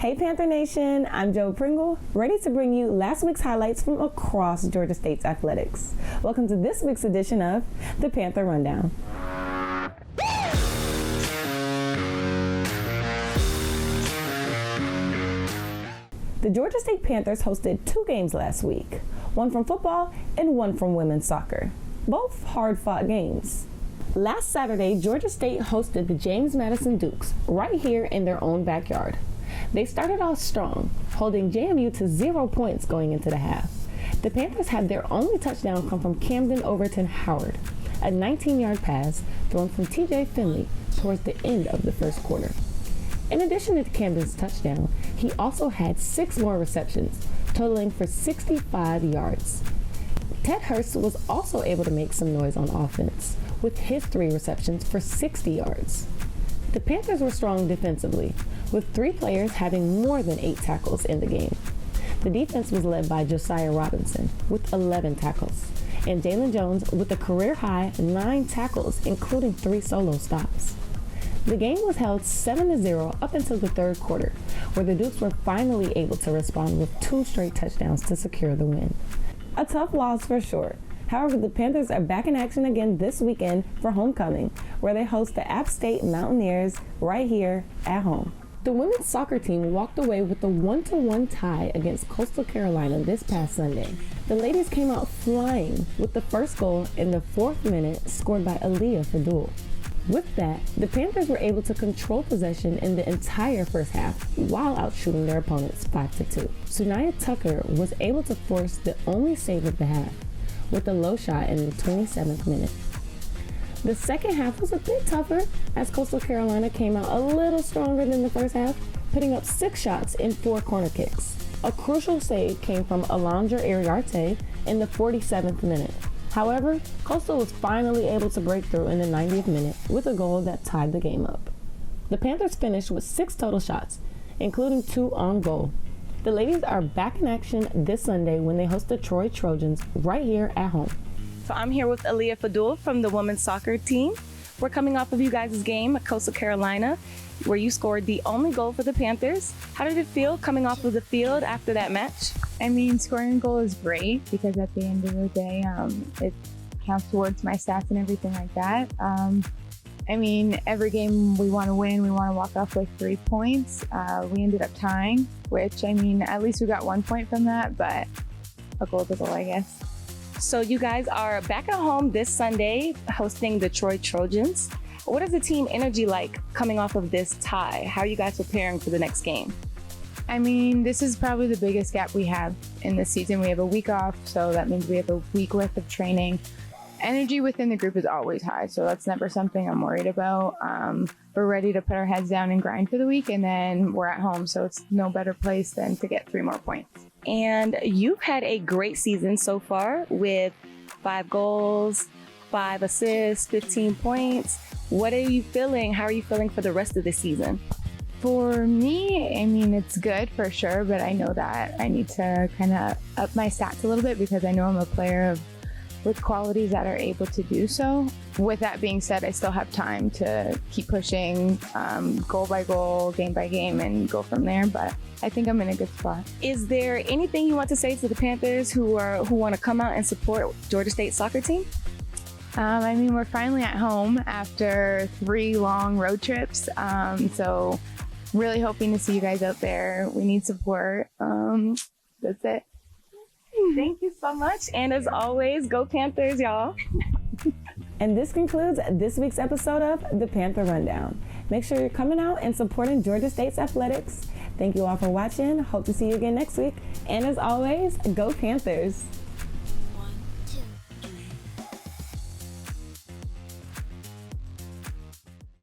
Hey Panther Nation, I'm Joe Pringle, ready to bring you last week's highlights from across Georgia State's athletics. Welcome to this week's edition of the Panther Rundown. The Georgia State Panthers hosted two games last week, one from football and one from women's soccer. Both hard-fought games. Last Saturday, Georgia State hosted the James Madison Dukes right here in their own backyard. They started off strong, holding JMU to 0 points going into the half. The Panthers had their only touchdown come from Camden Overton Howard, a 19-yard pass thrown from TJ Finley towards the end of the first quarter. In addition to Camden's touchdown, he also had 6 more receptions, totaling for 65 yards. Ted Hurst was also able to make some noise on offense, with his 3 receptions for 60 yards. The Panthers were strong defensively, with 3 players having more than 8 tackles in the game. The defense was led by Josiah Robinson with 11 tackles, and Jalen Jones with a career-high 9 tackles, including 3 solo stops. The game was held 7-0 up until the third quarter, where the Dukes were finally able to respond with 2 straight touchdowns to secure the win. A tough loss for sure. However, the Panthers are back in action again this weekend for homecoming, where they host the App State Mountaineers right here at home. The women's soccer team walked away with a 1-1 tie against Coastal Carolina this past Sunday. The ladies came out flying with the first goal in the 4th minute, scored by Aaliyah Fadul. With that, the Panthers were able to control possession in the entire first half while outshooting their opponents 5-2. Sunaya Tucker was able to force the only save of the half with a low shot in the 27th minute. The second half was a bit tougher as Coastal Carolina came out a little stronger than the first half, putting up 6 shots in 4 corner kicks. A crucial save came from Alondra Iriarte in the 47th minute. However, Coastal was finally able to break through in the 90th minute with a goal that tied the game up. The Panthers finished with 6 total shots, including 2 on goal. The ladies are back in action this Sunday when they host the Troy Trojans right here at home. So I'm here with Aaliyah Fadul from the women's soccer team. We're coming off of you guys' game at Coastal Carolina, where you scored the only goal for the Panthers. How did it feel coming off of the field after that match? I mean, scoring a goal is great because at the end of the day, it counts towards my stats and everything like that. I mean, every game we want to win, we want to walk off with 3 points. We ended up tying, which, I mean, at least we got 1 point from that, but a goal is a goal, I guess. So you guys are back at home this Sunday hosting the Troy Trojans. What is the team energy like coming off of this tie? How are you guys preparing for the next game? I mean, this is probably the biggest gap we have in this season. We have a week off, so that means we have a week worth of training. Energy within the group is always high, so that's never something I'm worried about. We're ready to put our heads down and grind for the week, and then we're at home, so it's no better place than to get 3 more points. And you've had a great season so far with 5 goals, 5 assists, 15 points. What are you feeling? How are you feeling for the rest of the season? For me, I mean, it's good for sure, but I know that I need to kind of up my stats a little bit because I know I'm a player with qualities that are able to do so. With that being said, I still have time to keep pushing goal by goal, game by game, and go from there, but I think I'm in a good spot. Is there anything you want to say to the Panthers who want to come out and support Georgia State soccer team? I mean, we're finally at home after 3 long road trips, so really hoping to see you guys out there. We need support. That's it. Thank you so much. And as always, go Panthers, y'all. And this concludes this week's episode of the Panther Rundown. Make sure you're coming out and supporting Georgia State's athletics. Thank you all for watching. Hope to see you again next week. And as always, go Panthers.